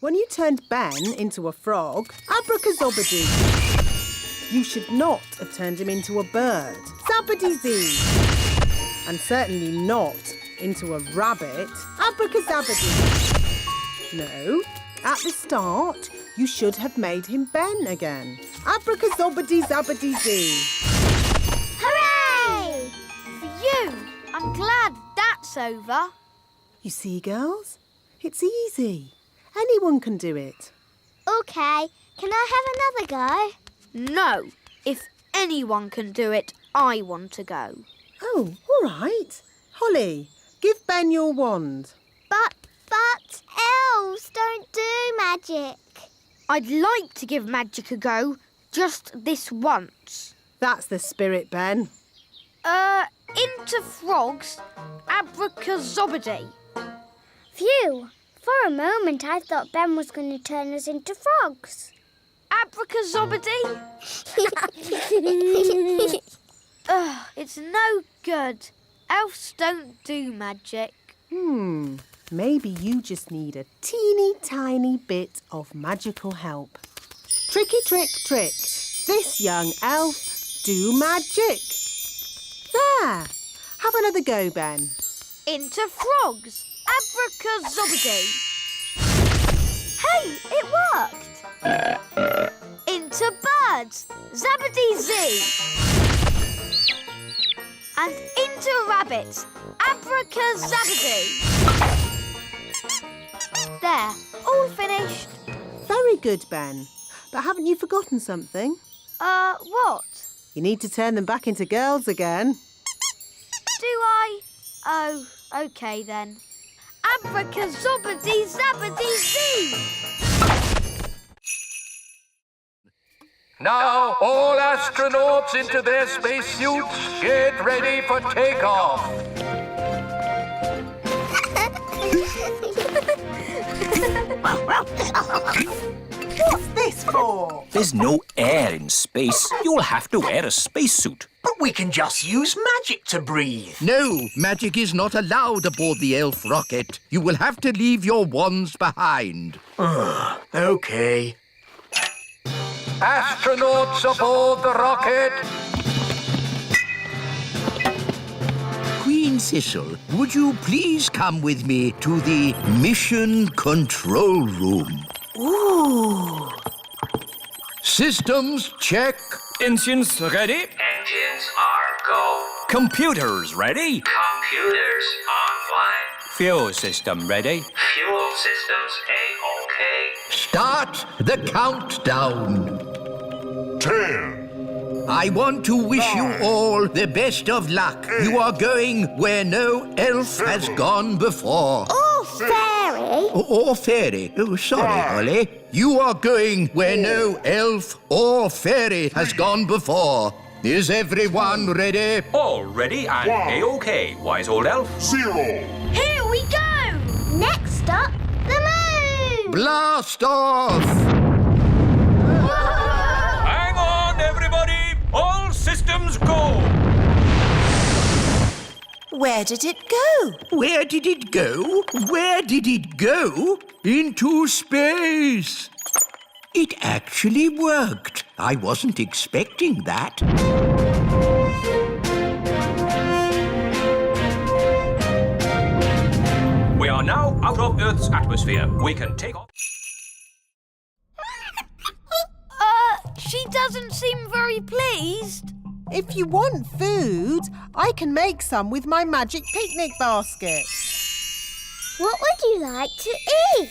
when you turned Ben into a frog, abracazobadoo. You should not have turned him into a bird, zabbady-zee. And certainly not into a rabbit, abracazabadoo. No, at the start, you should have made him Ben again, abracazobadee-zabbady-zee. Hooray! Phew! I'm glad that's over. You see, girls, it's easy. Anyone can do it. OK, can I have another go? No, if anyone can do it, I want to go. Oh, all right. Holly, give Ben your wand. But elves don't do magic. I'd like to give magic a go, just this once. That's the spirit, Ben. Into frogs, abracazobadee. Phew! For a moment I thought Ben was going to turn us into frogs. Abracazobadee? It's no good. Elves don't do magic. Maybe you just need a teeny tiny bit of magical help. Tricky trick trick. This young elf do magic. There. Have another go, Ben. Into frogs, abracazobadee. Hey, it worked. Into birds, zabbady-zee. And into rabbits, abracazabadee. There, all finished. Very good, Ben. But haven't you forgotten something? What? You need to turn them back into girls again. Do I? Oh, OK then. Abracazobadee-zabbady-zee! Now, all astronauts into their spacesuits, get ready for takeoff. What's this for? There's no air in space. You'll have to wear a spacesuit. But we can just use magic to breathe. No, magic is not allowed aboard the elf rocket. You will have to leave your wands behind. OK. Astronauts aboard the rocket. Queen Thistle, would you please come with me to the mission control room? Ooh. Systems check. Engines ready? Engines are go. Computers ready? Computers online. Fuel system ready? Fuel systems A-OK. Start the countdown. 10. I want to wish you all the best of luck. You are going where no elf has gone before. Or fairy. Or fairy. Oh, sorry, Holly. You are going where no elf or fairy has gone before. Is everyone ready? All ready and A-OK, wise old elf. 0. Here we go! Next stop, the moon. Blast off! Hang on, everybody! All systems go! Where did it go? Where did it go? Where did it go? Into space. It actually worked. I wasn't expecting that. We are now out of Earth's atmosphere. We can take off. She doesn't seem very pleased. If you want food, I can make some with my magic picnic basket. What would you like to eat?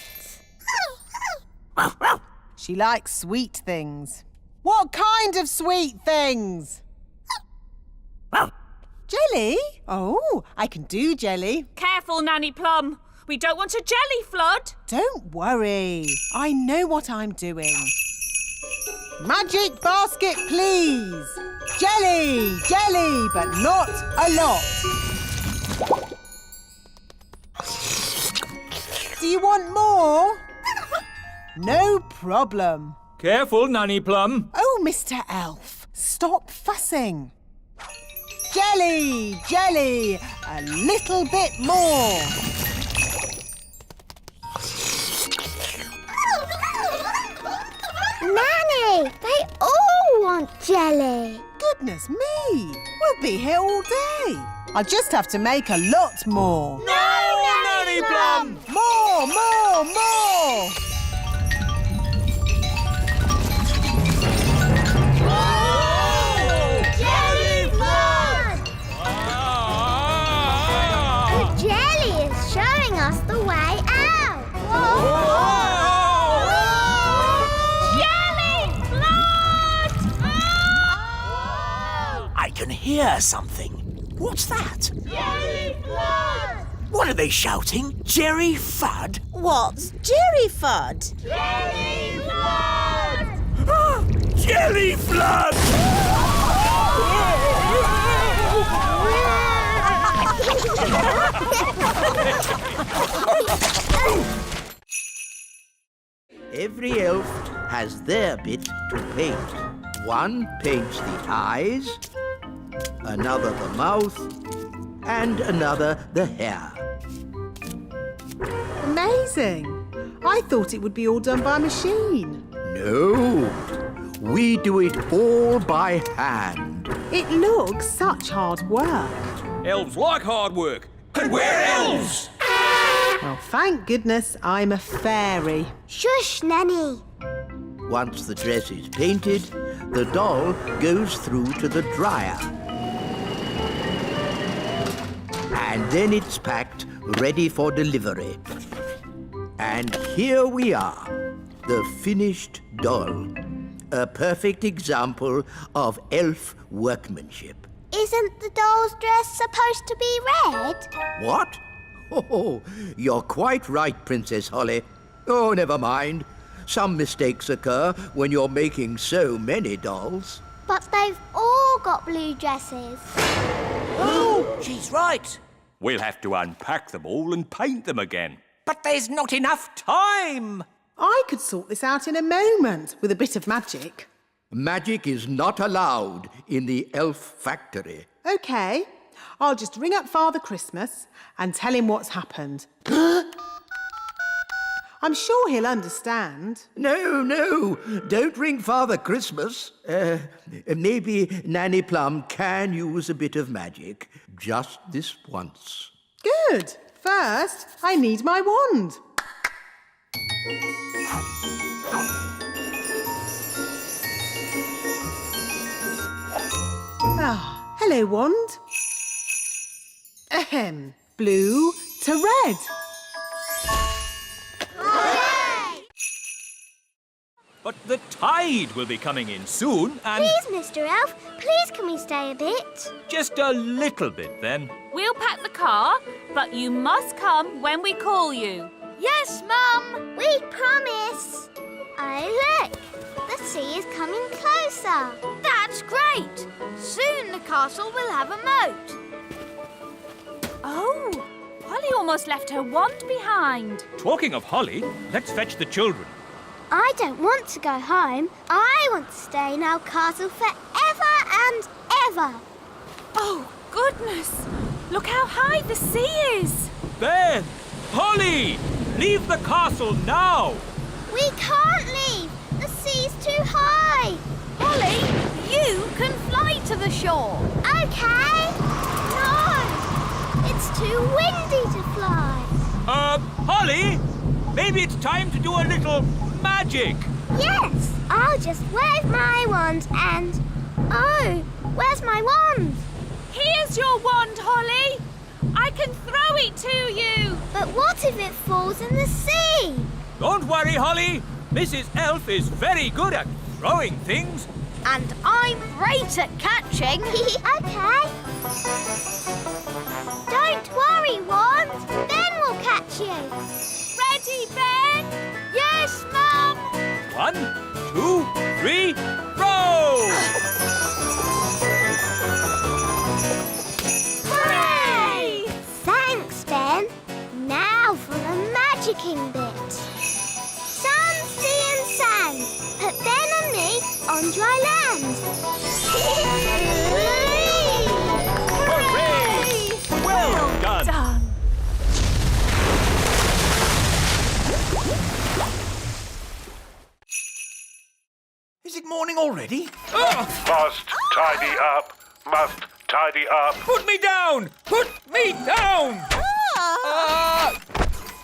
She likes sweet things. What kind of sweet things? Jelly? Oh, I can do jelly. Careful, Nanny Plum. We don't want a jelly flood. Don't worry. I know what I'm doing. Magic basket, please. Jelly, jelly, but not a lot. Do you want more? No problem. Careful, Nanny Plum. Oh, Mr. Elf, stop fussing. Jelly, jelly, a little bit more. jelly. Goodness me! We'll be here all day. I'll just have to make a lot more. Nanny Plum! More, more, more! Jelly flood! The jelly is showing us the way out. Jelly flood! I can hear something. What's that? Jelly flood! What are they shouting? Jerry Fudd? What's Jerry Fudd? Jelly flood! Jelly Flood! Every elf has their bit to paint. One paints the eyes, another the mouth, and another the hair. Amazing. I thought it would be all done by machine. No, we do it all by hand. It looks such hard work. Elves like hard work. And we're elves! Well, thank goodness I'm a fairy. Shush, Nanny. Once the dress is painted, the doll goes through to the dryer. And then it's packed, ready for delivery. And here we are, the finished doll. A perfect example of elf workmanship. Isn't the doll's dress supposed to be red? What? Oh, you're quite right, Princess Holly. Oh, never mind. Some mistakes occur when you're making so many dolls. But they've all got blue dresses. Oh, she's right. We'll have to unpack them all and paint them again. But there's not enough time. I could sort this out in a moment with a bit of magic. Magic is not allowed in the elf factory. OK, I'll just ring up Father Christmas and tell him what's happened. I'm sure he'll understand. No, don't ring Father Christmas. Maybe Nanny Plum can use a bit of magic. Just this once. Good. First, I need my wand. Ah, hello, wand. Ahem. Blue to red. But the tide will be coming in soon and... Please, Mr. Elf, please can we stay a bit? Just a little bit then. We'll pack the car, but you must come when we call you. Yes, Mum. We promise. Oh, look. The sea is coming closer. That's great. Soon the castle will have a moat. Oh, Holly almost left her wand behind. Talking of Holly, let's fetch the children. I don't want to go home. I want to stay in our castle forever and ever. Oh, goodness. Look how high the sea is. Ben! Holly! Leave the castle now! We can't leave. The sea's too high. Holly, you can fly to the shore. Okay. No, it's too windy to fly. Holly? Maybe it's time to do a little magic. Yes, I'll just wave my wand and... Oh, where's my wand? Here's your wand, Holly. I can throw it to you. But what if it falls in the sea? Don't worry, Holly. Mrs. Elf is very good at throwing things. And I'm great at catching. Okay. Don't worry, wand. Ben will catch you. Ready, Ben? Yes, Mum. 1, 2, 3, row! Hooray! Thanks, Ben. Now for the magicking bit. Sun, sea and sand. Put Ben and me on dry land. Hooray! Well done. Done. Is it morning already? Must tidy up. Must tidy up. Put me down! Put me down!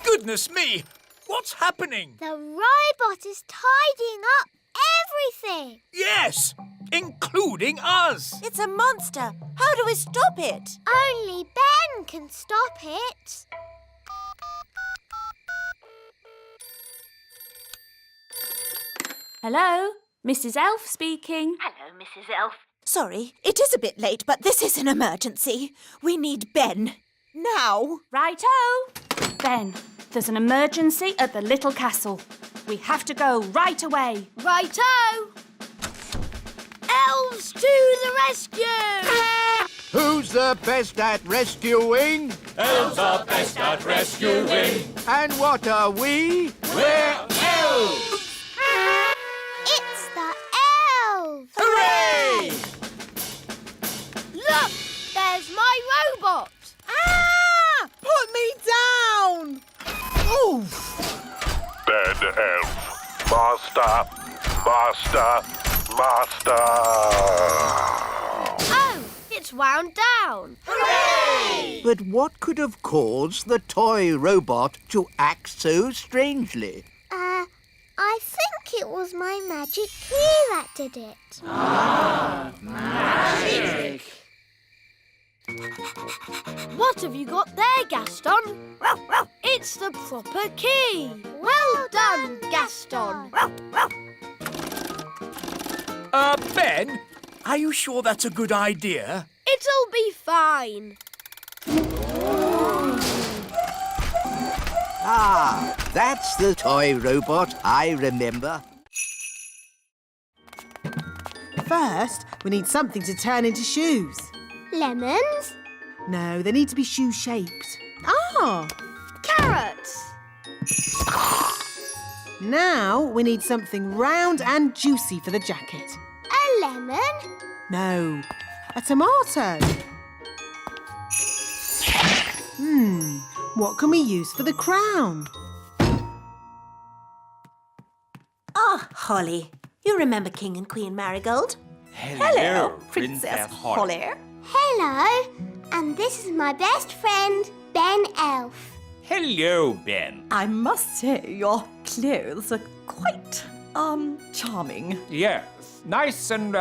Goodness me! What's happening? The robot is tidying up everything. Yes, including us. It's a monster. How do we stop it? Only Ben can stop it. Hello, Mrs. Elf speaking. Hello, Mrs. Elf. Sorry, it is a bit late, but this is an emergency. We need Ben. Now. Righto. Ben, there's an emergency at the little castle. We have to go right away. Righto! Elves to the rescue! Who's the best at rescuing? Elves are best at rescuing. And what are we? We're elves! It's the elves. Hooray! Look, there's my robot. Ah! Put me down! Oof! Ben Elf. Master. Master. Master. Oh, it's wound down. Hooray! But what could have caused the toy robot to act so strangely? I think it was my magic key that did it. Magic! What have you got there, Gaston? It's the proper key. Well done, Gaston. Ben, are you sure that's a good idea? It'll be fine. Ah, that's the toy robot I remember. First, we need something to turn into shoes. Lemons? No, they need to be shoe-shaped. Ah! Carrots. Now we need something round and juicy for the jacket. A lemon? No, a tomato. What can we use for the crown? Ah, Holly. You remember King and Queen Marigold? Hello, Princess Holly. Hello. And this is my best friend, Ben Elf. Hello, Ben. I must say, your clothes are quite, charming. Yes, nice and,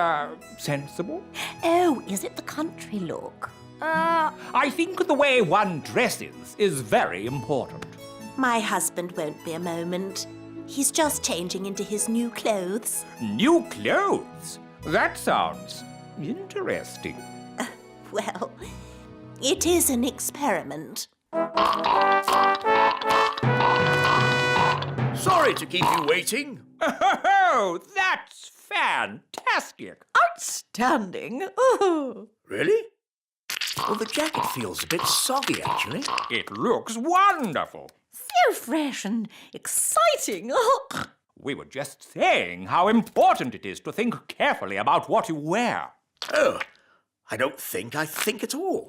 sensible. Oh, is it the country look? I think the way one dresses is very important. My husband won't be a moment. He's just changing into his new clothes. New clothes? That sounds interesting. Well, it is an experiment. Sorry to keep you waiting. Oh, that's fantastic. Outstanding. Oh. Really? Well, the jacket feels a bit soggy, actually. It looks wonderful. So fresh and exciting. We were just saying how important it is to think carefully about what you wear. Oh, I don't think I think at all.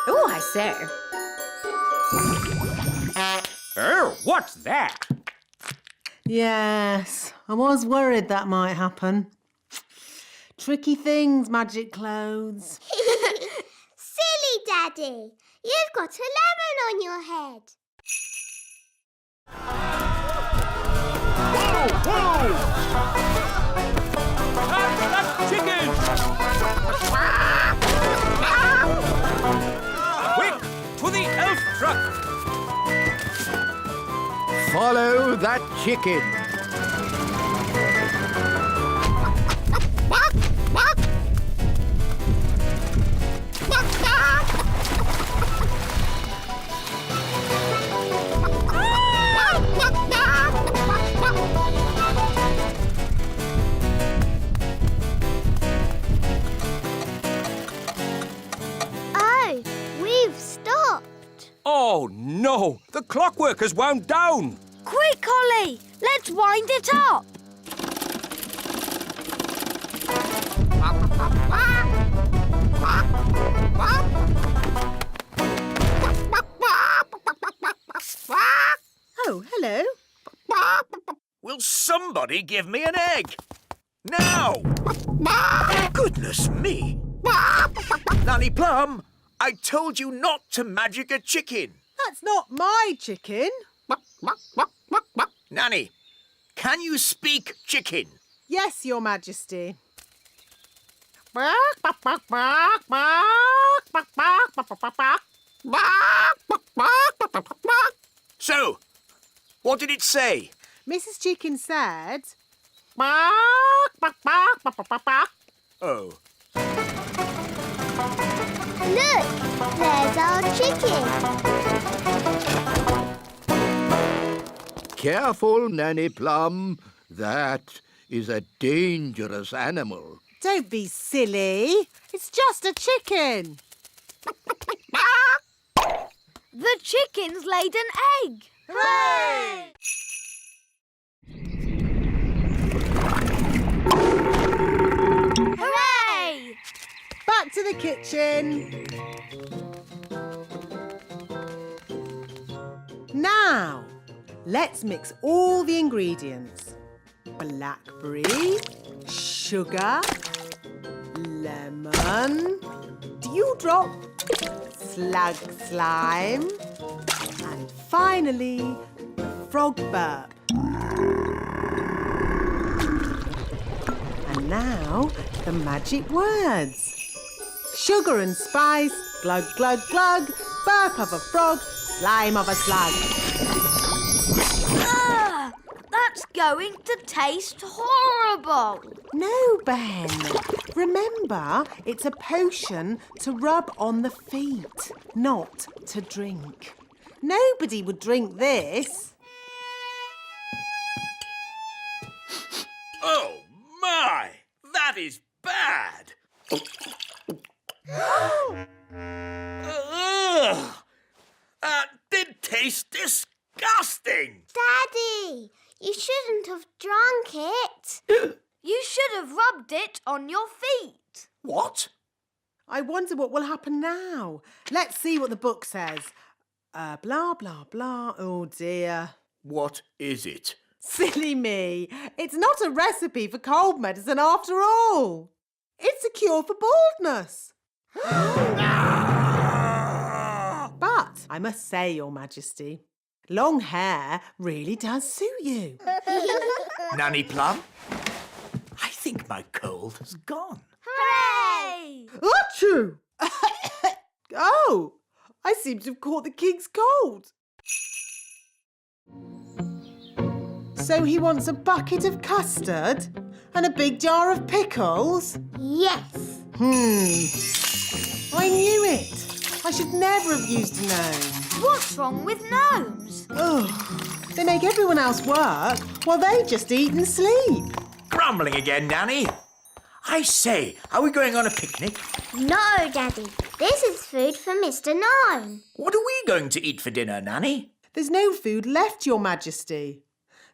Oh, I say. Oh, what's that? Yes, I was worried that might happen. Tricky things, magic clothes. Silly Daddy. You've got a lemon on your head. Chicken! Quick, to the elf truck! Follow that chicken. Oh, we've stopped. Oh, no! The clockwork has wound down! Quick, Holly. Let's wind it up. Oh, somebody give me an egg? Now! Goodness me! Nanny Plum, I told you not to magic a chicken. That's not my chicken. Nanny, can you speak chicken? Yes, Your Majesty. So, what did it say? Mrs. Chicken said... Oh. Look, there's our chicken. Careful, Nanny Plum. That is a dangerous animal. Don't be silly. It's just a chicken. The chicken's laid an egg. Hooray! Hooray! Back to the kitchen. Now, let's mix all the ingredients. Blackberry, sugar, lemon, dewdrop, slug slime, and finally, frog burp. And now, the magic words. Sugar and spice, glug, glug, glug, burp of a frog, slime of a slug. Ah, that's going to taste horrible. No, Ben. Remember, it's a potion to rub on the feet, not to drink. Nobody would drink this. Oh, my! That is bad! Ugh! That did taste disgusting! Daddy, you shouldn't have drunk it. You should have rubbed it on your feet. What? I wonder what will happen now. Let's see what the book says. Blah, blah, blah. Oh, dear. What is it? Silly me. It's not a recipe for cold medicine after all. It's a cure for baldness. But I must say, Your Majesty, long hair really does suit you. Nanny Plum, I think my cold has gone. Hooray! Achoo! Oh, I seem to have caught the king's cold. So he wants a bucket of custard and a big jar of pickles? Yes. I knew it. I should never have used a gnome. What's wrong with gnomes? Oh, they make everyone else work while they just eat and sleep. Grumbling again, Nanny. I say, are we going on a picnic? No, Daddy. This is food for Mr. Gnome. What are we going to eat for dinner, Nanny? There's no food left, Your Majesty.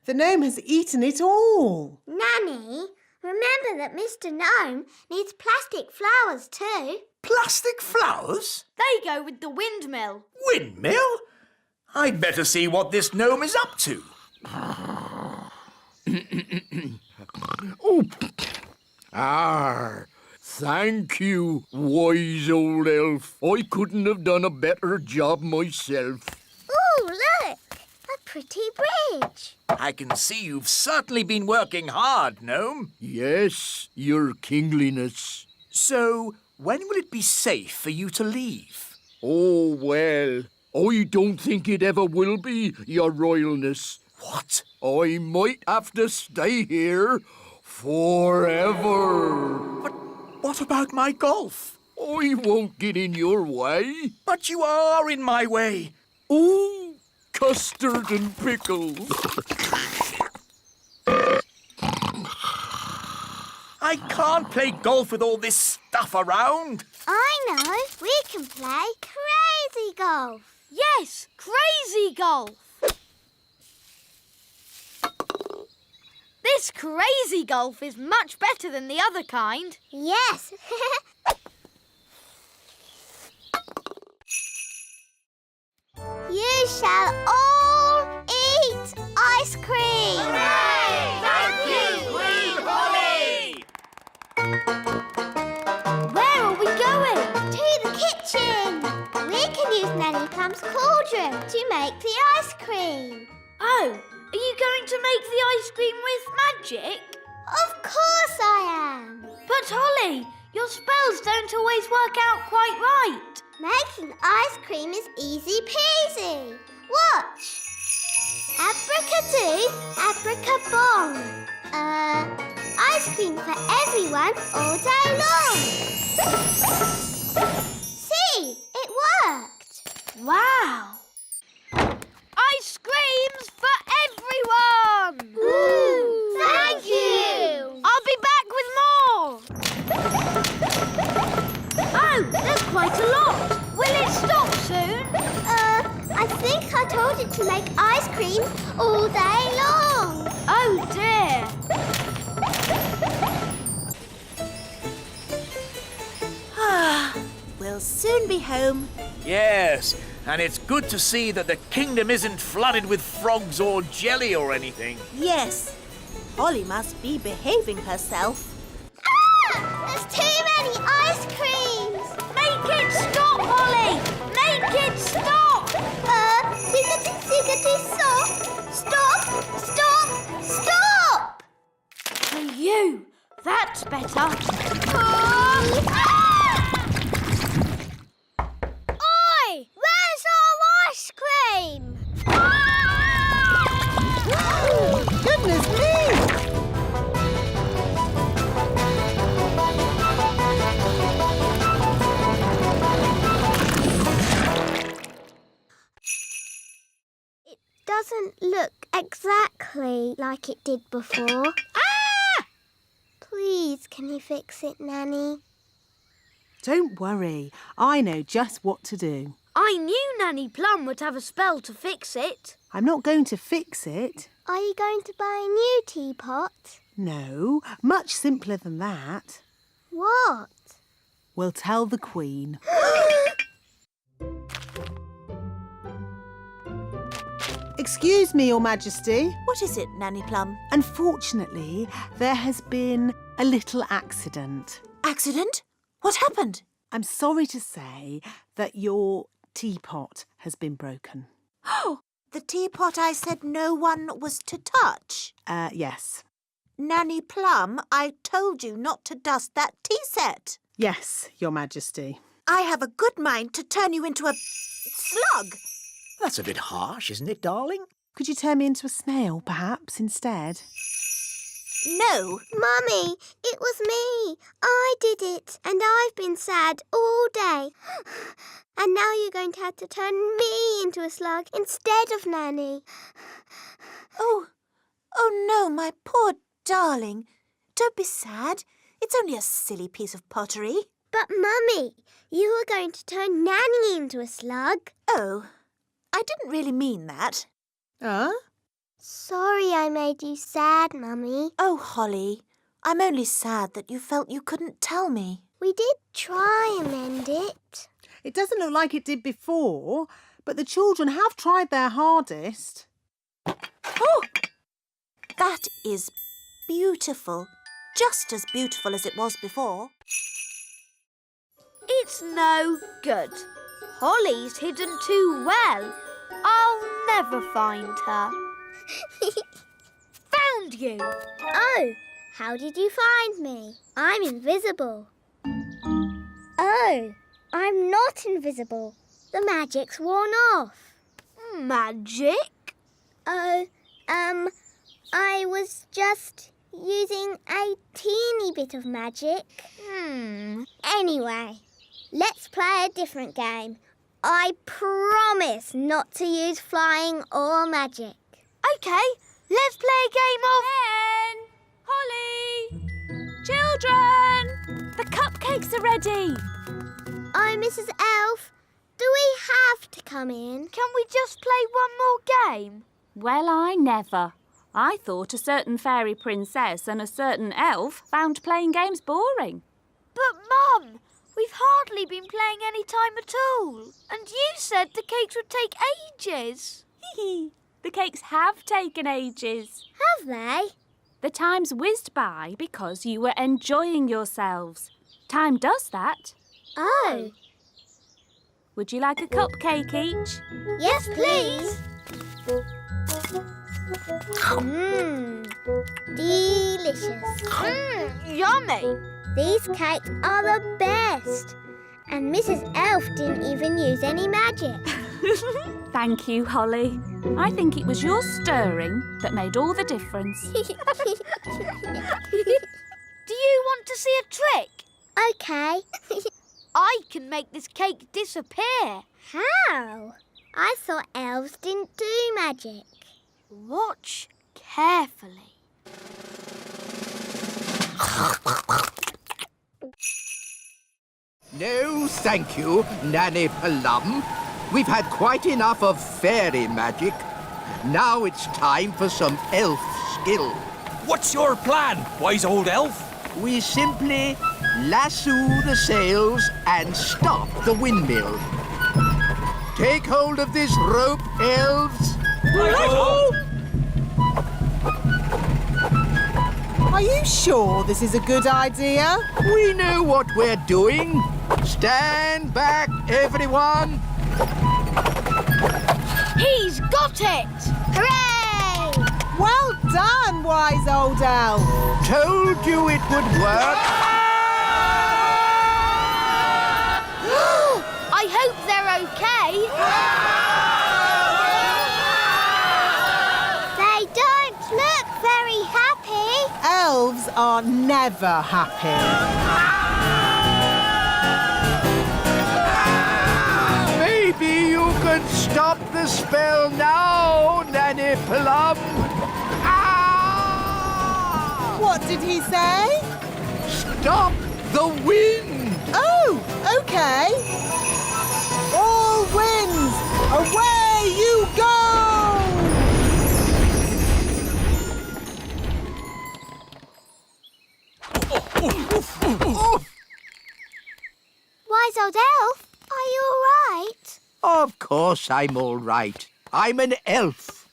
The gnome has eaten it all. Nanny, remember that Mr. Gnome needs plastic flowers too. Plastic flowers? They go with the windmill. Windmill? I'd better see what this gnome is up to. Oh. Thank you, wise old elf. I couldn't have done a better job myself. Ooh, look! A pretty bridge. I can see you've certainly been working hard, gnome. Yes, your kingliness. So, when will it be safe for you to leave? Oh, well, I don't think it ever will be, your royalness. What? I might have to stay here forever. But what about my golf? I won't get in your way. But you are in my way. Ooh, custard and pickles. I can't play golf with all this stuff around. I know. We can play crazy golf. Yes, crazy golf. This crazy golf is much better than the other kind. Yes. You shall all eat ice cream. Hooray! Mum's cauldron to make the ice cream. Oh, are you going to make the ice cream with magic? Of course I am. But Holly, your spells don't always work out quite right. Making ice cream is easy peasy. Watch. Abracadoo, abracabong. Ice cream for everyone all day long. See, it worked. Wow. Ice creams for everyone! Ooh, thank you! I'll be back with more! Oh, there's quite a lot! Will it stop soon? I think I told it to make ice cream all day long. Oh dear! We'll soon be home. Yes, and it's good to see that the kingdom isn't flooded with frogs or jelly or anything. Yes. Holly must be behaving herself. Ah! There's too many ice creams. Make it stop, Holly! Make it stop! Ziggity, stop! Stop! Stop! Stop! For you, that's better. Oi! Where's our ice cream? Goodness me! It doesn't look exactly like it did before. Please, can you fix it, Nanny? Don't worry. I know just what to do. I knew Nanny Plum would have a spell to fix it. I'm not going to fix it. Are you going to buy a new teapot? No, much simpler than that. What? We'll tell the Queen. Excuse me, Your Majesty. What is it, Nanny Plum? Unfortunately, there has been a little accident. Accident? What happened? I'm sorry to say that your teapot has been broken. Oh, the teapot I said no one was to touch. Yes. Nanny Plum, I told you not to dust that tea set. Yes, Your Majesty. I have a good mind to turn you into a slug. That's a bit harsh, isn't it, darling? Could you turn me into a snail, perhaps, instead? No. Mummy, it was me. I did it, and I've been sad all day. And now you're going to have to turn me into a slug instead of Nanny. Oh no, my poor darling. Don't be sad. It's only a silly piece of pottery. But, Mummy, you were going to turn Nanny into a slug. Oh, I didn't really mean that. Sorry I made you sad, Mummy. Oh, Holly, I'm only sad that you felt you couldn't tell me. We did try and mend it. It doesn't look like it did before, but the children have tried their hardest. Oh, that is beautiful. Just as beautiful as it was before. It's no good. Holly's hidden too well. I'll never find her. Found you! Oh, how did you find me? I'm invisible. Oh, I'm not invisible. The magic's worn off. Magic? Oh, I was just using a teeny bit of magic. Anyway, let's play a different game. I promise not to use flying or magic. OK, let's play a game of... Ben! Holly! Children! The cupcakes are ready. Oh, Mrs. Elf, do we have to come in? Can we just play one more game? Well, I never. I thought a certain fairy princess and a certain elf found playing games boring. But, Mum, we've hardly been playing any time at all. And you said the cakes would take ages. The cakes have taken ages. Have they? The time's whizzed by because you were enjoying yourselves. Time does that. Oh. Would you like a cupcake each? Yes, please. Delicious. Yummy. These cakes are the best. And Mrs. Elf didn't even use any magic. Thank you, Holly. I think it was your stirring that made all the difference. Do you want to see a trick? Okay. I can make this cake disappear. How? I thought elves didn't do magic. Watch carefully. No, thank you, Nanny Plum. We've had quite enough of fairy magic. Now it's time for some elf skill. What's your plan, wise old elf? We simply lasso the sails and stop the windmill. Take hold of this rope, elves. Are you sure this is a good idea? We know what we're doing. Stand back, everyone. He's got it! Hooray! Well done, wise old elf. Told you it would work. I hope they're okay. They don't look very happy. Elves are never happy. Maybe you could stop the spell now, Nanny Plum. What did he say? Stop the wind. Oh, okay. All winds, away you go! Wise old elf, are you all right? Of course I'm all right. I'm an elf.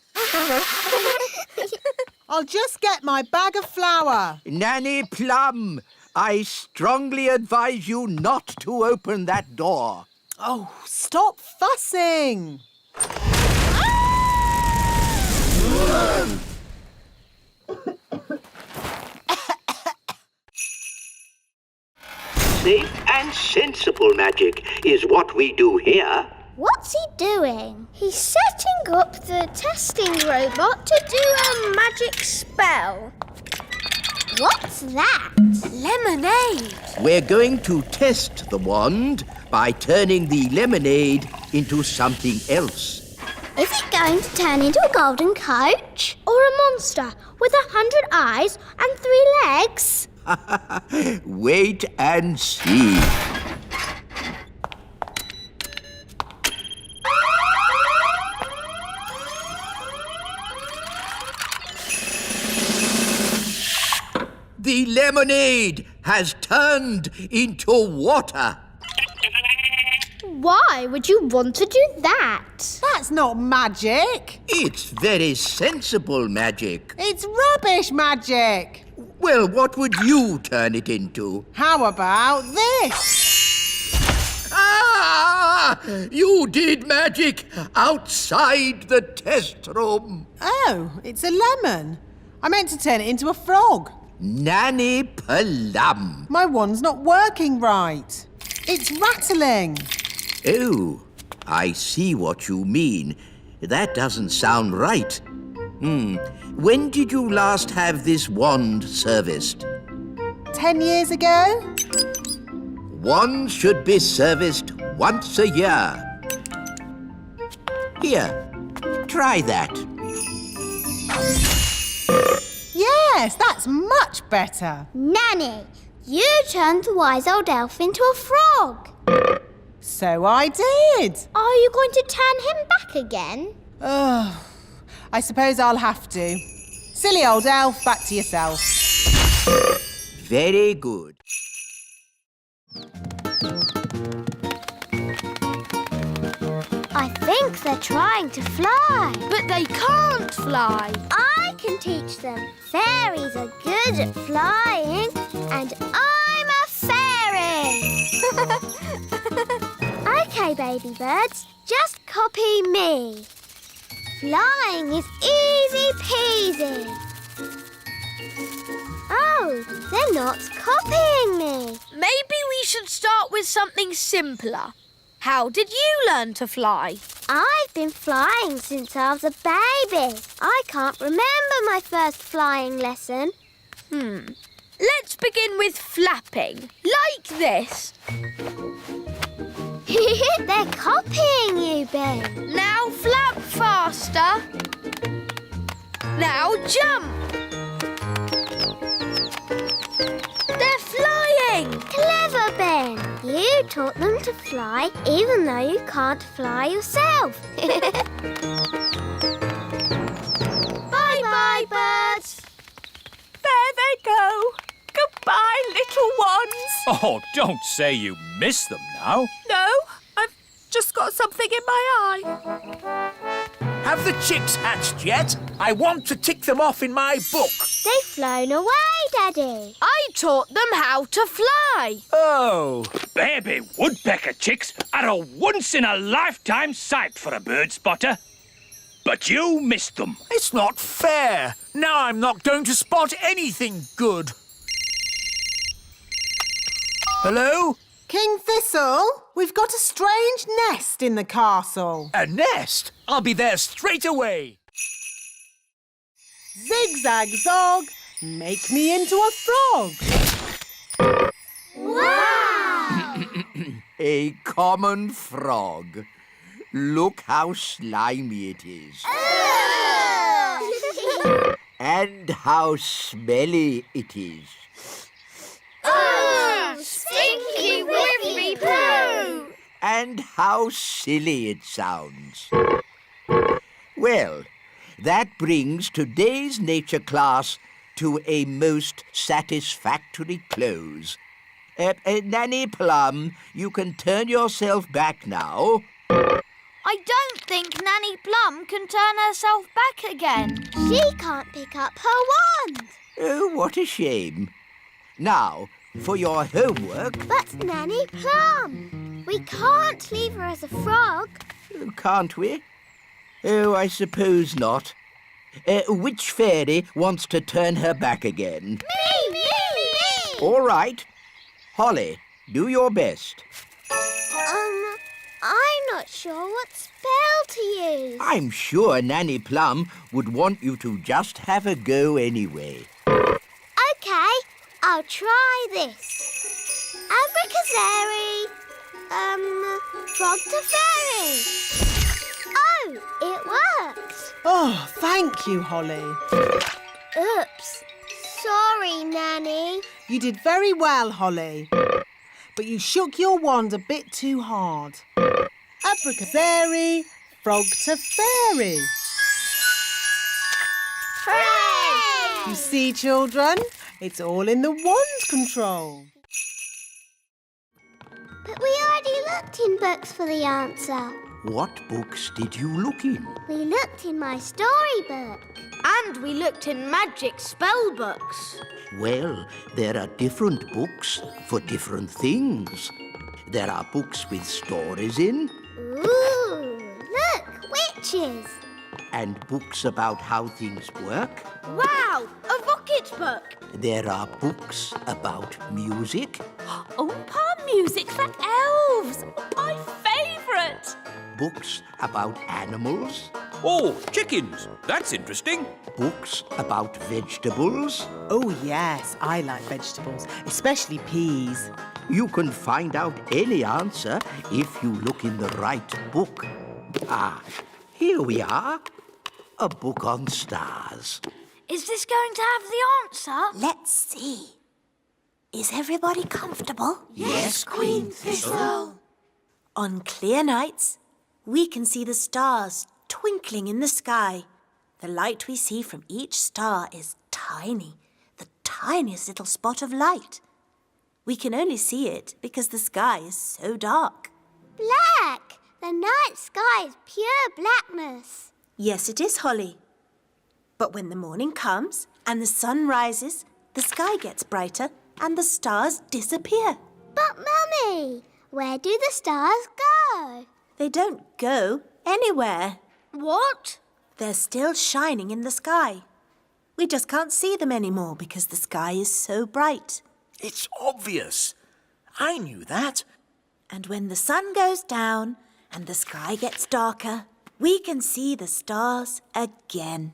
I'll just get my bag of flour. Nanny Plum, I strongly advise you not to open that door. Oh, stop fussing. Safe and sensible magic is what we do here. What's he doing? He's setting up the testing robot to do a magic spell. What's that? Lemonade. We're going to test the wand by turning the lemonade into something else. Is it going to turn into a golden coach? Or a monster with 100 eyes and 3 legs? Wait and see. The lemonade has turned into water. Why would you want to do that? That's not magic. It's very sensible magic. It's rubbish magic. Well, what would you turn it into? How about this? Ah! You did magic outside the test room. Oh, it's a lemon. I meant to turn it into a frog. Nanny Plum. My wand's not working right. It's rattling. Oh, I see what you mean. That doesn't sound right. When did you last have this wand serviced? 10 years ago? Wands should be serviced once a year. Here, try that. Yes, that's much better. Nanny, you turned the wise old elf into a frog. So I did. Are you going to turn him back again? Oh, I suppose I'll have to. Silly old elf, back to yourself. Very good. I think they're trying to fly. But they can't fly. I can teach them. Fairies are good at flying, and I'm a fairy. OK, baby birds, just copy me. Flying is easy peasy. Oh, they're not copying me. Maybe we should start with something simpler. How did you learn to fly? I've been flying since I was a baby. I can't remember my first flying lesson. Let's begin with flapping, like this. They're copying you, Ben. Now flap faster. Now jump. They're flying. Clever, Ben. You taught them to fly even though you can't fly yourself. Bye-bye, birds. There they go. Goodbye, little ones. Oh, don't say you miss them now. No, I've just got something in my eye. Have the chicks hatched yet? I want to tick them off in my book. They've flown away, Daddy. I taught them how to fly. Oh. Baby woodpecker chicks are a once-in-a-lifetime sight for a bird spotter. But you missed them. It's not fair. Now I'm not going to spot anything good. Hello? King Thistle, we've got a strange nest in the castle. A nest? I'll be there straight away. Zigzag zog, make me into a frog. Wow! A common frog. Look how slimy it is. And how smelly it is. Stinky whiffy poo! And how silly it sounds. Well, that brings today's nature class to a most satisfactory close. Nanny Plum, you can turn yourself back now. I don't think Nanny Plum can turn herself back again. She can't pick up her wand. Oh, what a shame. Now, for your homework... But Nanny Plum, we can't leave her as a frog. Can't we? Oh, I suppose not. Which fairy wants to turn her back again? Me! All right. Holly, do your best. I'm not sure what spell to use. I'm sure Nanny Plum would want you to just have a go anyway. OK, I'll try this. Abracazary, frog to fairy. Oh, it worked. Oh, thank you, Holly. Oops. Sorry, Nanny. You did very well, Holly. But you shook your wand a bit too hard. Abracazary, frog to fairy. Hooray! You see, children, it's all in the wand control. But we already looked in books for the answer. What books did you look in? We looked in my storybook. And we looked in magic spell books. Well, there are different books for different things. There are books with stories in. Ooh, look, witches. And books about how things work. Wow, a rocket book. There are books about music. Oompa music for elves. My favourite. Books about animals. Oh, chickens. That's interesting. Books about vegetables. Oh, yes, I like vegetables, especially peas. You can find out any answer if you look in the right book. Ah, here we are. A book on stars. Is this going to have the answer? Let's see. Is everybody comfortable? Yes, Queen Thistle. On clear nights, we can see the stars twinkling in the sky. The light we see from each star is tiny, the tiniest little spot of light. We can only see it because the sky is so dark. Black! The night sky is pure blackness. Yes, it is, Holly. But when the morning comes and the sun rises, the sky gets brighter and the stars disappear. But, Mummy, Where do the stars go? They don't go anywhere. What? They're still shining in the sky. We just can't see them anymore because the sky is so bright. It's obvious. I knew that. And when the sun goes down and the sky gets darker, we can see the stars again.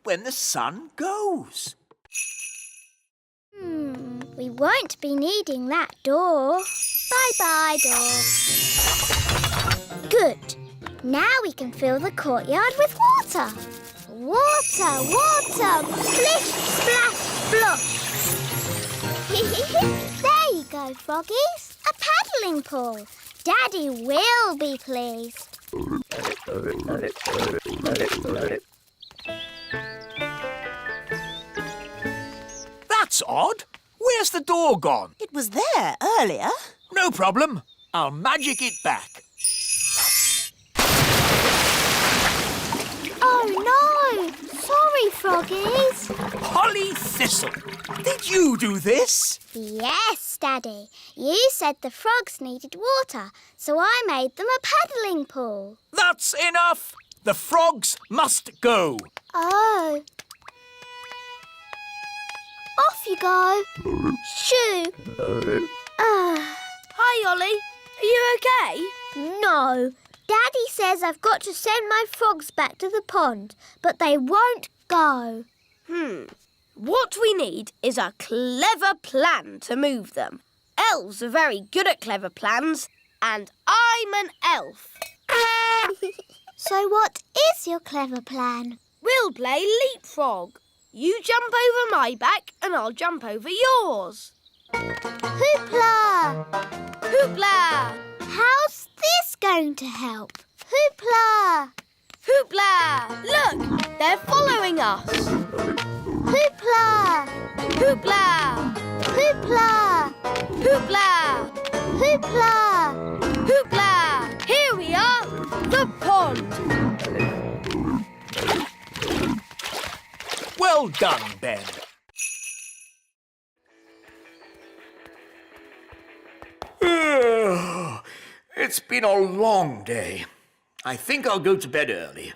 When the sun goes. We won't be needing that door. Bye-bye, door. Good. Now we can fill the courtyard with water. Water, water, splish, splash, splosh. There you go, froggies. A paddling pool. Daddy will be pleased. That's odd. Where's the door gone? It was there earlier. No problem. I'll magic it back. Oh, no. Sorry, froggies. Holly Thistle, did you do this? Yes, Daddy. You said the frogs needed water, so I made them a paddling pool. That's enough. The frogs must go. Oh. Off you go. Shoo. Hi, Ollie. Are you okay? No. Daddy says I've got to send my frogs back to the pond, but they won't go. What we need is a clever plan to move them. Elves are very good at clever plans, and I'm an elf. So what is your clever plan? We'll play leapfrog. You jump over my back and I'll jump over yours. Hoopla! Hoopla! How's this going to help? Hoopla! Hoopla! Look, they're following us. Hoopla! Hoopla! Hoopla! Hoopla! Hoopla! Hoopla! Here we are, the pond. Well done, Ben. It's been a long day. I think I'll go to bed early.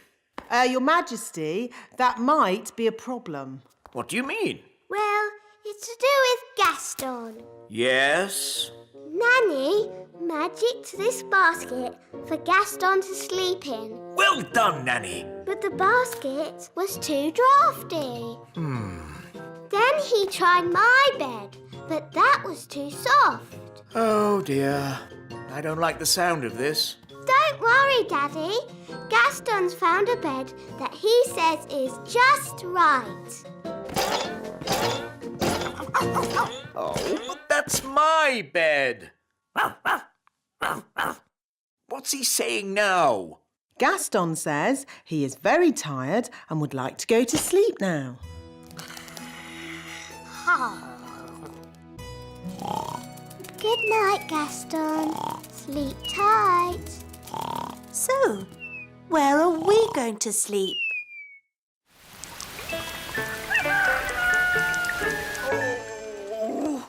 Your Majesty, that might be a problem. What do you mean? Well, it's to do with Gaston. Yes? Nanny magicked this basket for Gaston to sleep in. Well done, Nanny. But the basket was too drafty. Then he tried my bed, but that was too soft. Oh, dear. I don't like the sound of this. Don't worry, Daddy. Gaston's found a bed that he says is just right. Oh, but that's my bed. What's he saying now? Gaston says he is very tired and would like to go to sleep now. Good night, Gaston. Sleep tight. So, where are we going to sleep? Oh,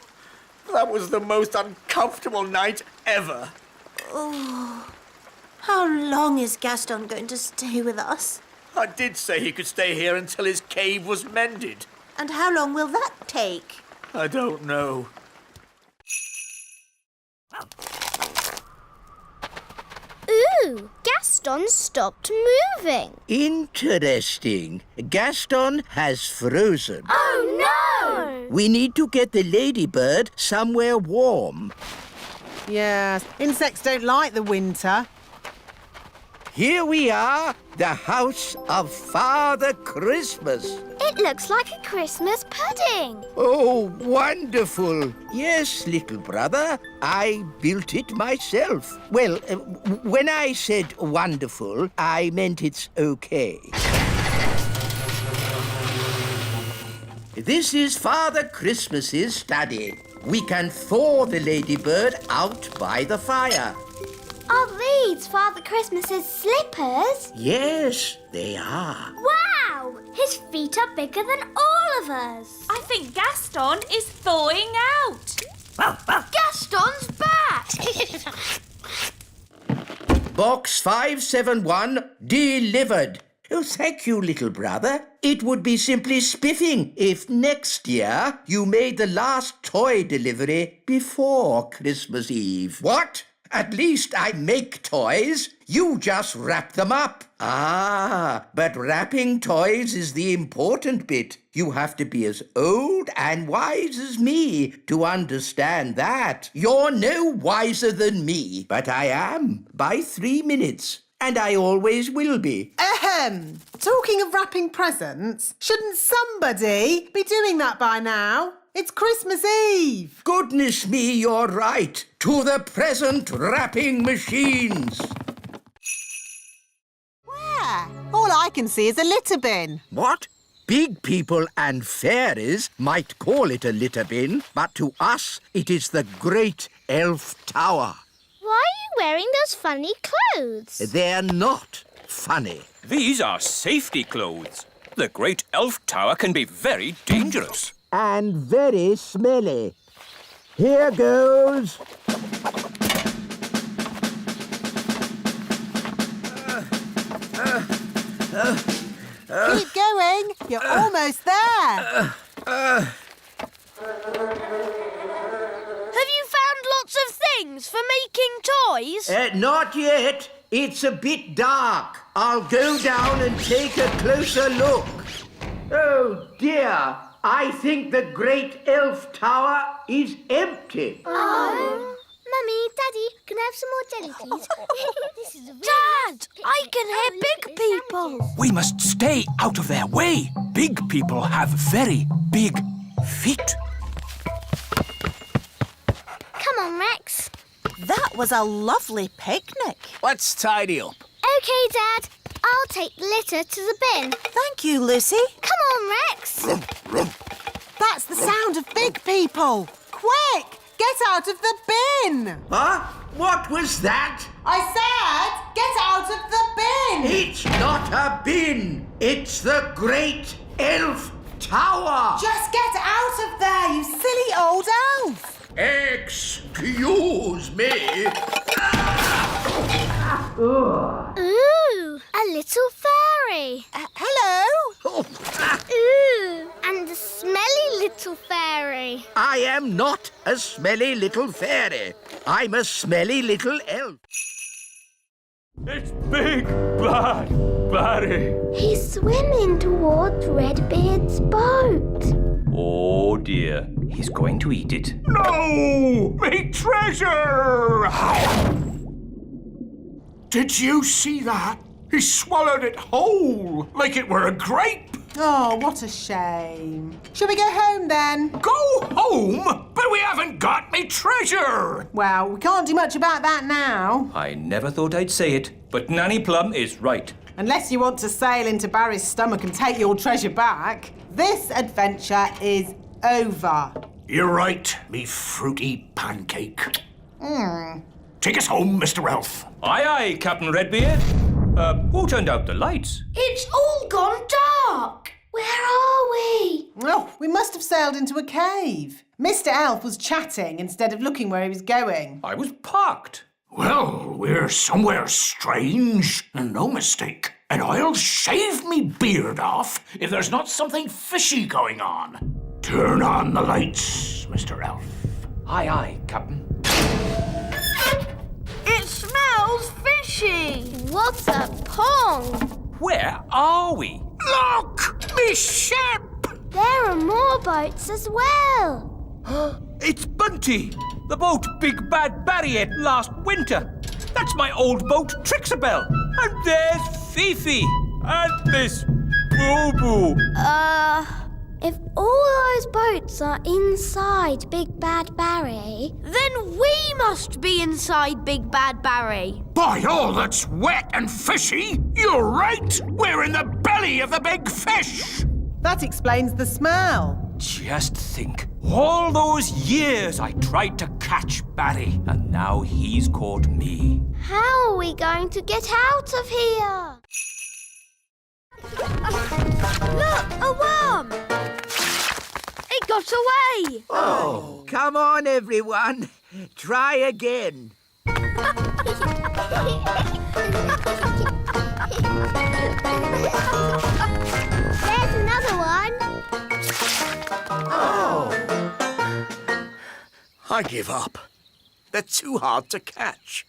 that was the most uncomfortable night ever. Oh, how long is Gaston going to stay with us? I did say he could stay here until his cave was mended. And how long will that take? I don't know. Ooh, Gaston stopped moving. Interesting. Gaston has frozen. Oh, no! We need to get the ladybird somewhere warm. Yes, insects don't like the winter. Here we are, the house of Father Christmas. It looks like a Christmas pudding. Oh, wonderful. Yes, little brother, I built it myself. Well, when I said wonderful, I meant it's okay. This is Father Christmas's study. We can thaw the ladybird out by the fire. Are these Father Christmas's slippers? Yes, they are. Wow! His feet are bigger than all of us. I think Gaston is thawing out. Gaston's back! Box 571 delivered. Oh, thank you, little brother. It would be simply spiffing if next year you made the last toy delivery before Christmas Eve. What? At least I make toys. You just wrap them up. Ah, but wrapping toys is the important bit. You have to be as old and wise as me to understand that. You're no wiser than me, but I am by 3 minutes. And I always will be. Ahem! Talking of wrapping presents, shouldn't somebody be doing that by now? It's Christmas Eve. Goodness me, you're right. To the present wrapping machines. Where? All I can see is a litter bin. What? Big people and fairies might call it a litter bin, but to us it is the great elf tower. Why are you wearing those funny clothes? They're not funny. These are safety clothes. The Great Elf Tower can be very dangerous. And very smelly. Here goes. Keep going. You're almost there. Have you found lots of things for making toys? Not yet. It's a bit dark. I'll go down and take a closer look. Oh, dear. I think the Great Elf Tower is empty. Oh. Mummy, Daddy, can I have some more jelly, please? This is a really Dad, I can hear big people. We must stay out of their way. Big people have very big feet. Come on, Rex. That was a lovely picnic. Let's tidy up. OK, Dad. I'll take the litter to the bin. Thank you, Lucy. Come on, Rex. That's the sound of big people. Quick, get out of the bin. Huh? What was that? I said, get out of the bin. It's not a bin. It's the Great Elf Tower. Just get out of there, you silly old elf. Excuse me. Ooh, a little fairy. Hello. Ooh, and a smelly little fairy. I am not a smelly little fairy. I'm a smelly little elf. It's Big Bad Barry. He's swimming towards Redbeard's boat. Oh dear, he's going to eat it. No! Me treasure! Did you see that? He swallowed it whole, like it were a grape. Oh, what a shame. Shall we go home then? Go home? But we haven't got me treasure. Well, we can't do much about that now. I never thought I'd say it, but Nanny Plum is right. Unless you want to sail into Barry's stomach and take your treasure back, this adventure is over. You're right, me fruity pancake. Take us home, Mr. Elf. Aye, aye, Captain Redbeard. Who turned out the lights? It's all gone dark. Where are we? Oh, we must have sailed into a cave. Mr. Elf was chatting instead of looking where he was going. I was parked. Well, we're somewhere strange, and no mistake. And I'll shave me beard off if there's not something fishy going on. Turn on the lights, Mr. Elf. Aye, aye, Captain. It smells fishy. What a pong! Where are we? Look! Me ship! There are more boats as well. It's Bunty, the boat Big Bad Barry ate last winter. That's my old boat, Trixabelle. And there's Fifi. And Miss Boo-Boo. If all those boats are inside Big Bad Barry... Then we must be inside Big Bad Barry. By all that's wet and fishy, you're right. We're in the belly of the big fish. That explains the smell. Just think, all those years I tried to catch Barry, and now he's caught me. How are we going to get out of here? Look, a worm. It got got away! Oh, come on, everyone. Try again. There's another one. Oh. I give up. They're too hard to catch.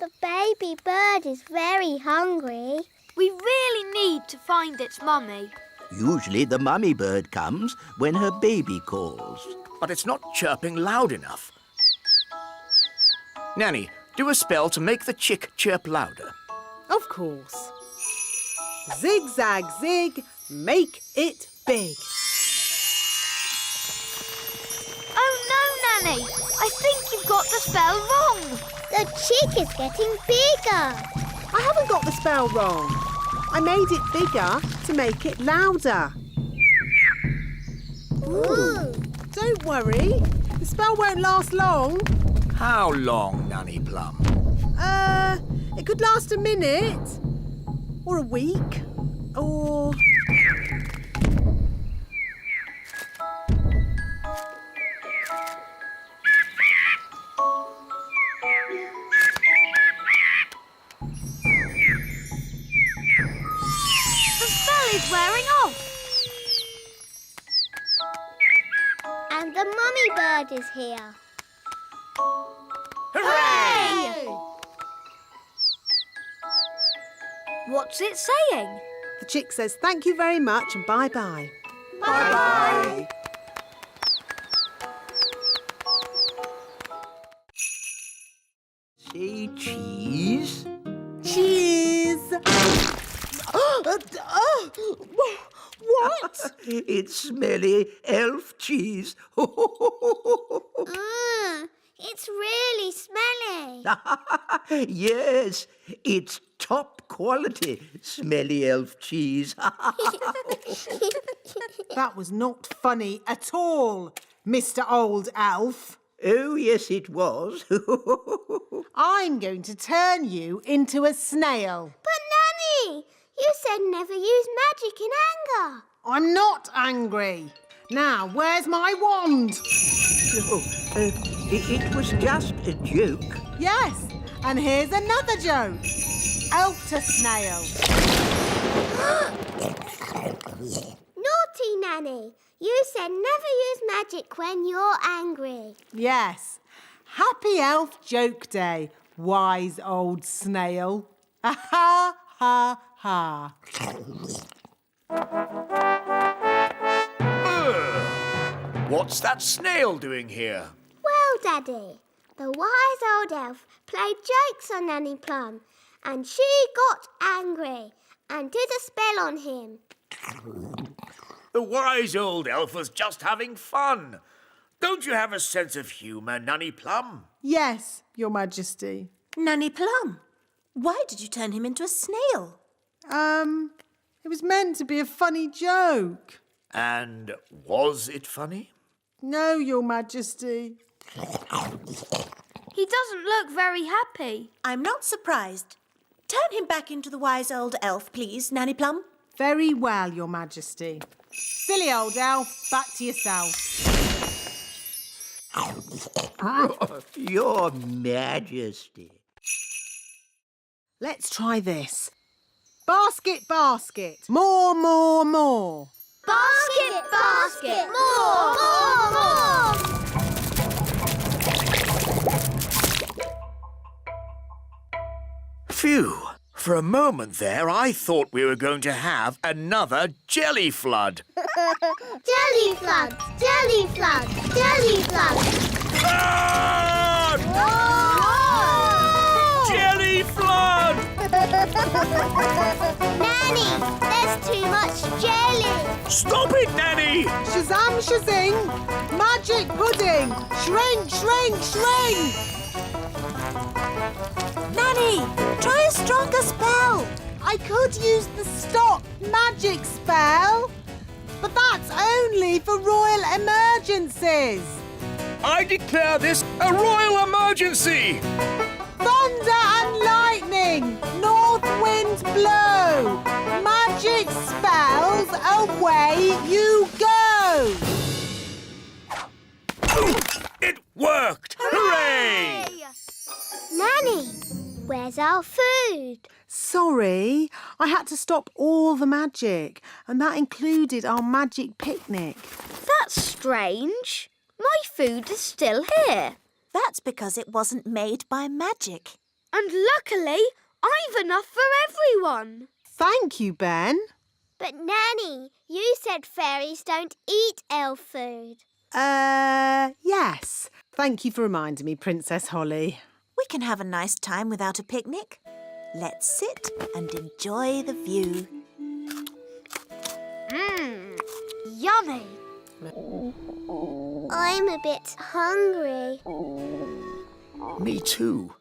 The baby bird is very hungry. We really need to find its mummy. Usually the mummy bird comes when her baby calls. But it's not chirping loud enough. Nanny, do a spell to make the chick chirp louder. Of course. Zigzag zig, make it big. Oh no, Nanny! I think you've got the spell wrong. The chick is getting bigger. I haven't got the spell wrong. I made it bigger to make it louder. Ooh. Don't worry, the spell won't last long. How long, Nanny Plum? It could last a minute, or a week, or... The spell is wearing off. And the mummy bird is here. Hooray! What's it saying? The chick says thank you very much and bye-bye. Bye-bye. Say cheese. Cheese! What? It's smelly elf cheese. It's really smelly. Yes, it's top quality smelly elf cheese. That was not funny at all, Mr. Old Elf. Oh, yes, it was. I'm going to turn you into a snail. But Nanny, you said never use magic in anger. I'm not angry. Now, where's my wand? Oh, it was just a joke. Yes, and here's another joke. Elf to snail. Naughty Nanny, you said never use magic when you're angry. Yes. Happy Elf Joke Day, wise old snail. Ha ha ha. What's that snail doing here? Well, Daddy, the wise old elf played jokes on Nanny Plum, and she got angry and did a spell on him. The wise old elf was just having fun. Don't you have a sense of humour, Nanny Plum? Yes, Your Majesty. Nanny Plum, why did you turn him into a snail? It was meant to be a funny joke. And was it funny? No, Your Majesty. He doesn't look very happy. I'm not surprised. Turn him back into the wise old elf, please, Nanny Plum. Very well, Your Majesty. Silly old elf, back to yourself. Your Majesty. Let's try this. Basket, basket, more, more, more. Basket, basket, more, more, more. Phew. For a moment there, I thought we were going to have another jelly flood. Jelly flood, jelly flood, jelly flood. Flood! Jelly flood! Nanny, there's too much jelly. Stop it, Nanny! Shazam, shazing, magic pudding, shrink, shrink, shrink. Nanny, try a stronger spell. I could use the stop magic spell, but that's only for royal emergencies. I declare this a royal emergency! Thunder and lightning, north wind blow, magic spells, away you go. is our food. Sorry, I had to stop all the magic, and that included our magic picnic. That's strange. My food is still here. That's because it wasn't made by magic. And luckily, I've enough for everyone. Thank you, Ben. But Nanny, you said fairies don't eat elf food. Yes. Thank you for reminding me, Princess Holly. We can have a nice time without a picnic. Let's sit and enjoy the view. Yummy. I'm a bit hungry. Me too.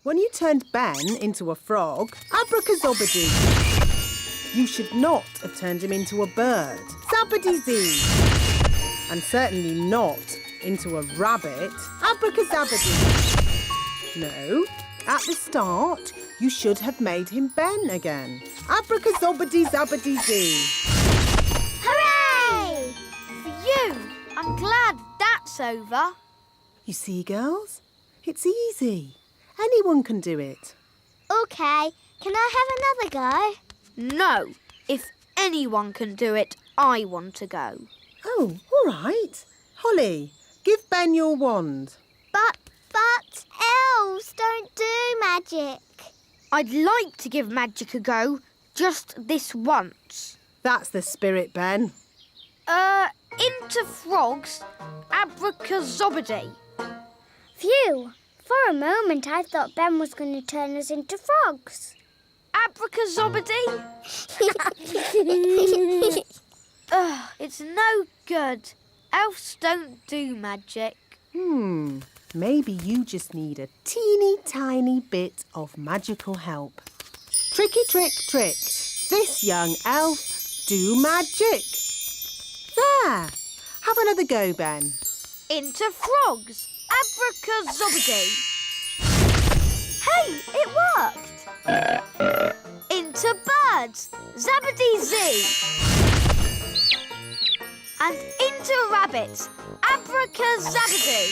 When you turned Ben into a frog, abracazobadoo. You should not have turned him into a bird. Zabbity-zee. And certainly not into a rabbit. Abracazabadoo. No, at the start, you should have made him Ben again. Abracazobadee-zabbity-zee. Hooray! Phew! I'm glad that's over. You see, girls? It's easy. Anyone can do it. OK, can I have another go? No. If anyone can do it, I want to go. Oh, all right. Holly, give Ben your wand. But elves don't do magic. I'd like to give magic a go, just this once. That's the spirit, Ben. Into frogs, abracazobadee. Phew, for a moment I thought Ben was going to turn us into frogs. Abracazobadee? Ugh, it's no good. Elves don't do magic. Maybe you just need a teeny tiny bit of magical help. Tricky trick trick. This young elf do magic. There. Have another go, Ben. Into frogs, abracazobadee. Hey, it worked. Into birds, zabbity-zee. And into rabbits, abracazabadoo.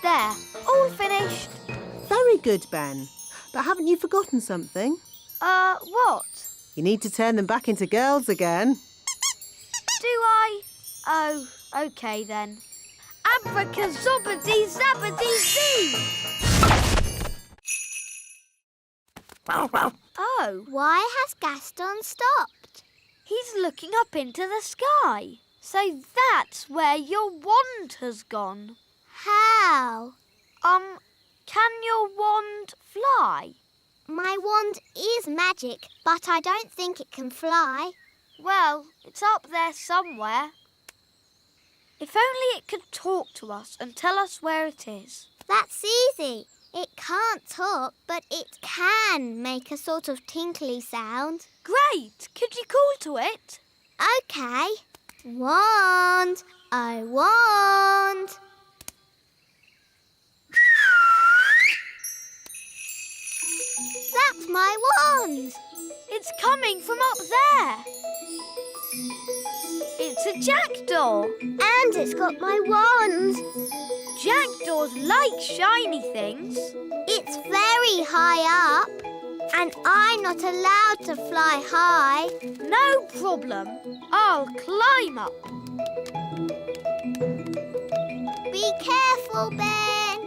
There, all finished. Very good, Ben. But haven't you forgotten something? What? You need to turn them back into girls again. Do I? Oh, OK then. Abracazobadee-zabbity-zee. Oh. Why has Gaston stopped? He's looking up into the sky. So that's where your wand has gone. How? Can your wand fly? My wand is magic, but I don't think it can fly. Well, it's up there somewhere. If only it could talk to us and tell us where it is. That's easy. It can't talk, but it can make a sort of tinkly sound. Great! Could you call to it? OK. Wand, I wand. That's my wand. It's coming from up there. It's a jackdaw. And it's got my wand. Jackdaws like shiny things. It's very high up. And I'm not allowed to fly high. No problem. I'll climb up. Be careful, Ben.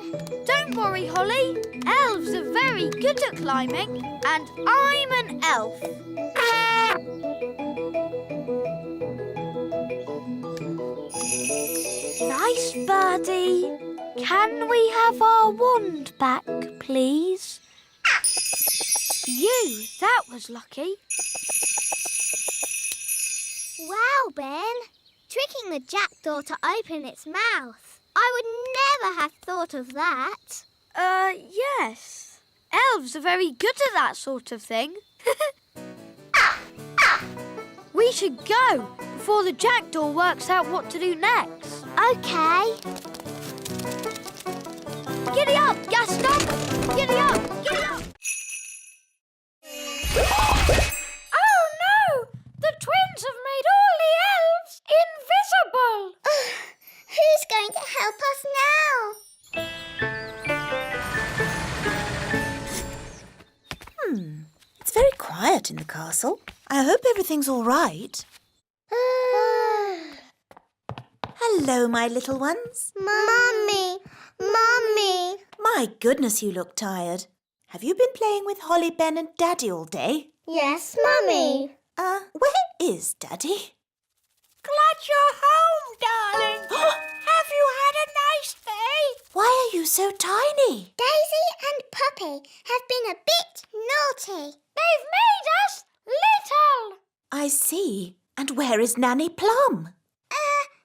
Don't worry, Holly. Elves are very good at climbing, and I'm an elf. Nice birdie. Can we have our wand back, please? That was lucky. Wow, Ben. Tricking the jackdaw to open its mouth. I would never have thought of that. Yes. Elves are very good at that sort of thing. We should go before the jackdaw works out what to do next. OK. Giddy up, Gaston! Giddy up! Giddy up! Oh no! The twins have made all the elves invisible! Who's going to help us now? in the castle. I hope everything's all right. Hello, my little ones. Mummy! Mummy! My goodness, you look tired. Have you been playing with Holly, Ben and Daddy all day? Yes, Mummy. Where is Daddy? Glad you're home, darling. Have you had a nice day? Why are you so tiny? Daisy and Puppy have been a bit naughty. They've made us little. I see. And where is Nanny Plum?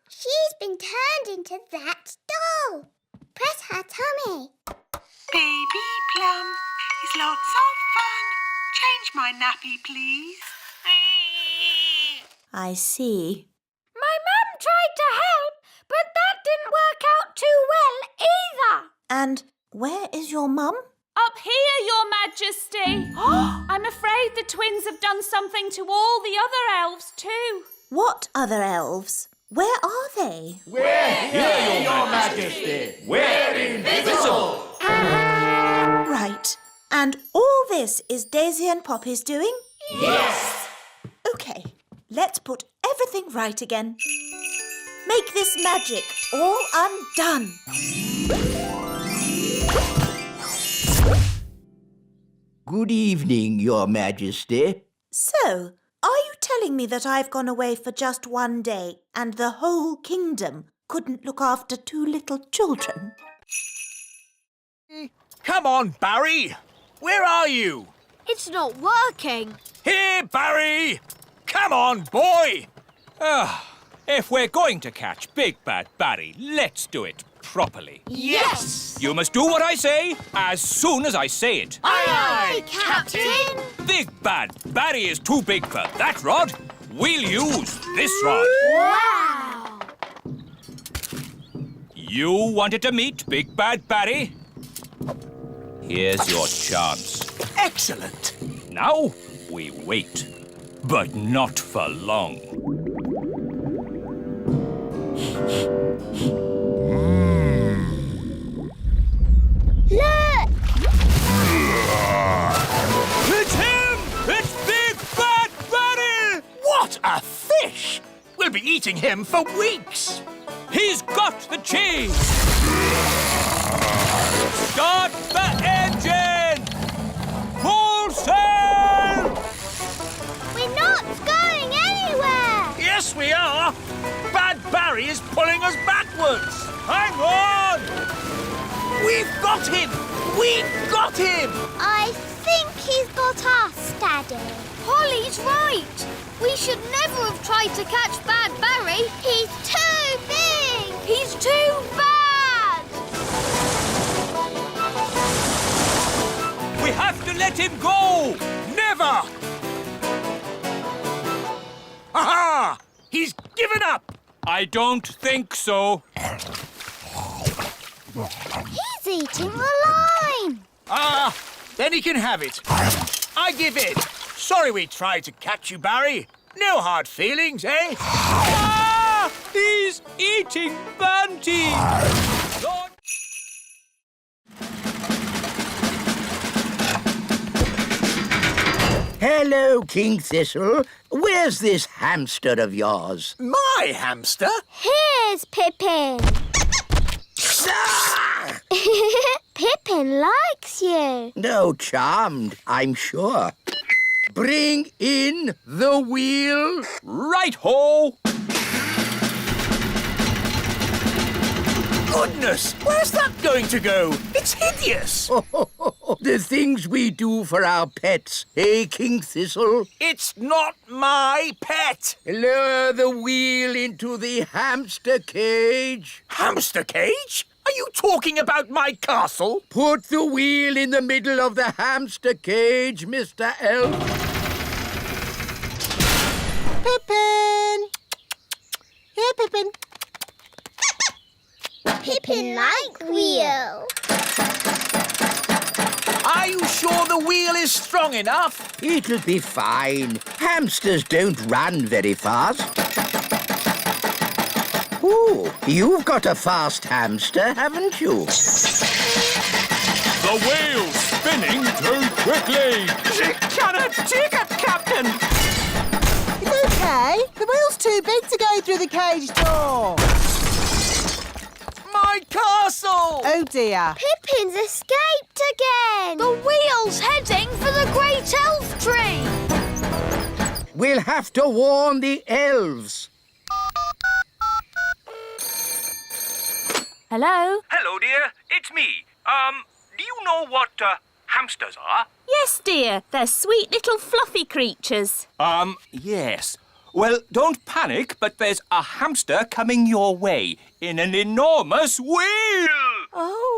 She's been turned into that doll. Press her tummy. Baby Plum is lots of fun. Change my nappy, please. I see. My mum tried to help, but that didn't work out too well either. And where is your mum? Up here, Your Majesty. I'm afraid the twins have done something to all the other elves too. What other elves? Where are they? We're here, Your Majesty. We're invisible. Right. And all this is Daisy and Poppy's doing? Yes. OK, let's put everything right again. Make this magic all undone. Good evening, Your Majesty. So, are you telling me that I've gone away for just one day and the whole kingdom couldn't look after two little children? Come on, Barry. Where are you? It's not working. Here, Barry. Come on, boy. If we're going to catch Big Bad Barry, let's do it properly. Yes! You must do what I say as soon as I say it. Aye, Captain! Big Bad Barry is too big for that rod. We'll use this rod. Wow! You wanted to meet Big Bad Barry? Here's your chance. Excellent. Now we wait, but not for long. Look! It's him! It's Big Bad Barry! What a fish! We'll be eating him for weeks. He's got the cheese! Start the engine! Full sail! We're not going anywhere! Yes, we are. Bad Barry is pulling us backwards. Hang on! We've got him! We've got him! I think he's got us, Daddy. Holly's right. We should never have tried to catch Bad Barry. He's too big! He's too bad! We have to let him go! Never! Aha! He's given up! I don't think so. He's eating the line! Then he can have it. I give in. Sorry we tried to catch you, Barry. No hard feelings, eh? Ah! He's eating Bunty! Hello, King Thistle. Where's this hamster of yours? My hamster? Here's Pippin. Pippin likes you. No, charmed, I'm sure. Bring in the wheel. Right-ho! Goodness! Where's that going to go? It's hideous! The things we do for our pets, eh, King Thistle? It's not my pet! Lower the wheel into the hamster cage. Hamster cage? Are you talking about my castle? Put the wheel in the middle of the hamster cage, Mr. Elf. Pippin! Here, Pippin. Pippin like wheel. Are you sure the wheel is strong enough? It'll be fine. Hamsters don't run very fast. Ooh, you've got a fast hamster, haven't you? The wheel's spinning too quickly. She cannot take it, Captain. too big to go through the cage door. My castle! Oh dear. Pippin's escaped again. The wheel's heading for the Great Elf Tree. We'll have to warn the elves. Hello? Hello, dear. It's me. Do you know what hamsters are? Yes, dear. They're sweet little fluffy creatures. Yes. Well, don't panic, but there's a hamster coming your way in an enormous wheel. Oh.